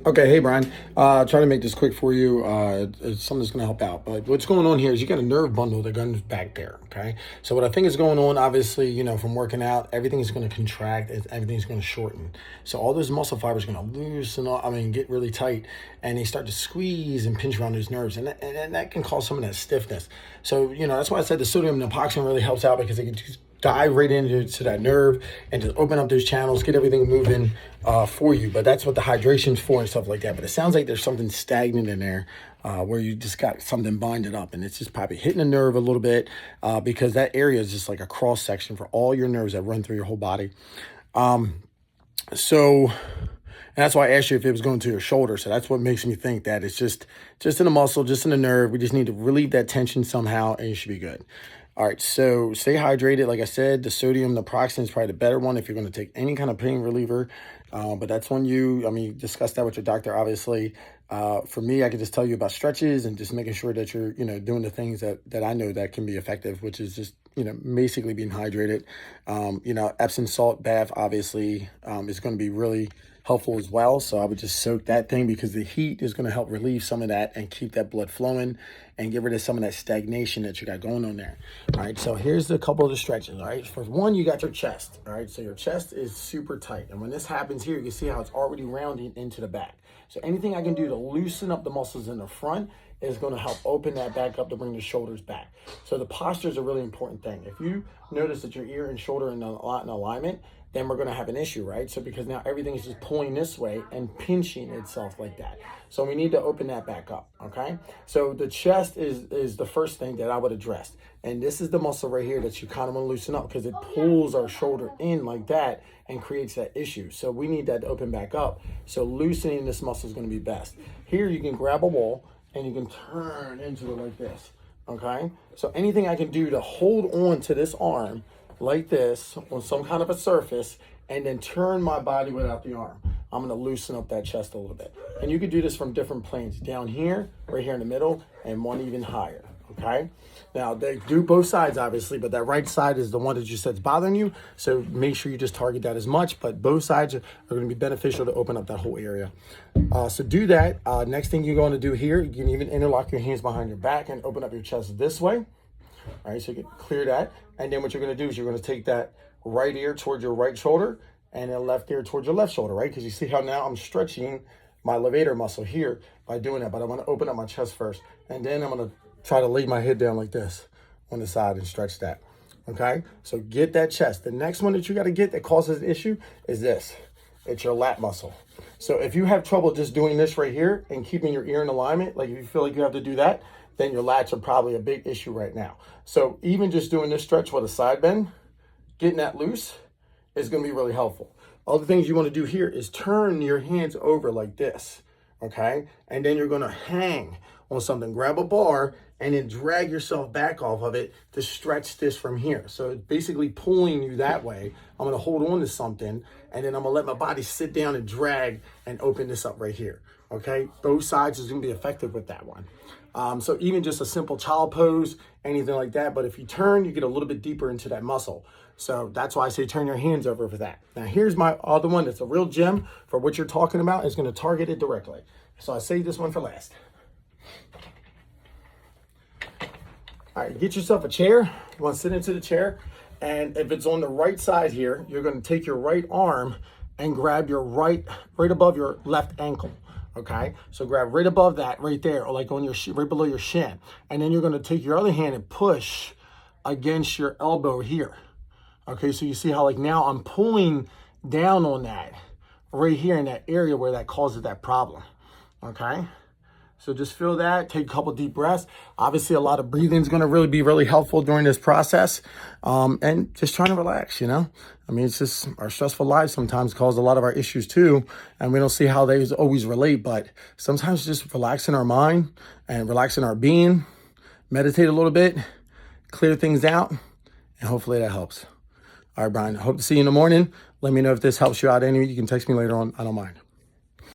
Okay, hey Brian. Try to make this quick for you. It's something that's going to help out. But what's going on here is you got a nerve bundle that goes back there. Okay, so what I think is going on, obviously, from working out, everything is going to contract, everything's going to shorten. So all those muscle fibers are going to loosen up. I mean, get really tight, and they start to squeeze and pinch around those nerves, and that can cause some of that stiffness. So that's why I said the sodium naproxen really helps out because it can just dive right into that nerve and just open up those channels, get everything moving for you. But that's what the hydration's for and stuff like that. But it sounds like there's something stagnant in there where you just got something binded up, and it's just probably hitting the nerve a little bit because that area is just like a cross section for all your nerves that run through your whole body. So and that's why I asked you if it was going to your shoulder. So that's what makes me think that it's just in the muscle, just in the nerve. We just need to relieve that tension somehow, and you should be good. All right, so stay hydrated. Like I said, the sodium naproxen is probably the better one if you're going to take any kind of pain reliever. But that's when you discuss that with your doctor, obviously. For me, I can just tell you about stretches and just making sure that you're, doing the things that I know that can be effective, which is just, basically being hydrated. Epsom salt bath, obviously, is going to be really helpful as well. So I would just soak that thing because the heat is going to help relieve some of that and keep that blood flowing and get rid of some of that stagnation that you got going on there. All right, so here's a couple of the stretches. All right, for one, you got your chest. All right, so your chest is super tight, and when this happens here, you can see how it's already rounding into the back. So anything I can do to loosen up the muscles in the front is going to help open that back up to bring the shoulders back. So the posture is a really important thing. If you notice that your ear and shoulder are not in alignment, then we're going to have an issue, right? So because now everything is just pulling this way and pinching itself like that. So we need to open that back up, okay? So the chest is the first thing that I would address. And this is the muscle right here that you kind of want to loosen up because it pulls our shoulder in like that and creates that issue. So we need that to open back up. So loosening this muscle is going to be best. Here you can grab a wall and you can turn into it like this, okay? So anything I can do to hold on to this arm like this on some kind of a surface and then turn my body without the arm, I'm going to loosen up that chest a little bit. And you can do this from different planes, down here, right here in the middle, and one even higher, okay? Now, they do both sides, obviously, but that right side is the one that you said is bothering you, so make sure you just target that as much, but both sides are going to be beneficial to open up that whole area. So do that. Next thing you're going to do here, you can even interlock your hands behind your back and open up your chest this way. All right, so you can clear that. And then what you're going to do is you're going to take that right ear towards your right shoulder and then left ear towards your left shoulder, right? Because you see how now I'm stretching my levator muscle here by doing that. But I'm going to open up my chest first. And then I'm going to try to lay my head down like this on the side and stretch that. Okay, so get that chest. The next one that you got to get that causes an issue is this. It's your lat muscle. So if you have trouble just doing this right here and keeping your ear in alignment, like if you feel like you have to do that, then your lats are probably a big issue right now. So even just doing this stretch with a side bend, getting that loose is going to be really helpful. Other things you want to do here is turn your hands over like this, okay? And then you're going to hang on something. Grab a bar and then drag yourself back off of it to stretch this from here. So it's basically pulling you that way. I'm going to hold on to something and then I'm going to let my body sit down and drag and open this up right here, okay? Both sides is going to be effective with that one. So even just a simple child pose, anything like that. But if you turn, you get a little bit deeper into that muscle. So that's why I say turn your hands over for that. Now here's my other one that's a real gem for what you're talking about. It's going to target it directly. So I saved this one for last. All right, get yourself a chair. You want to sit into the chair. And if it's on the right side here, you're going to take your right arm and grab your right above your left ankle. Okay, so grab right above that, right there, or like on your right below your shin, and then you're going to take your other hand and push against your elbow here. Okay, so you see how like now I'm pulling down on that right here in that area where that causes that problem. Okay, so just feel that. Take a couple deep breaths. Obviously, a lot of breathing is going to really be really helpful during this process, and just trying to relax. I mean, it's just our stressful lives sometimes cause a lot of our issues too, and we don't see how they always relate, but sometimes just relaxing our mind and relaxing our being, meditate a little bit, clear things out, and hopefully that helps. All right, Brian, I hope to see you in the morning. Let me know if this helps you out any. You can text me later on. I don't mind.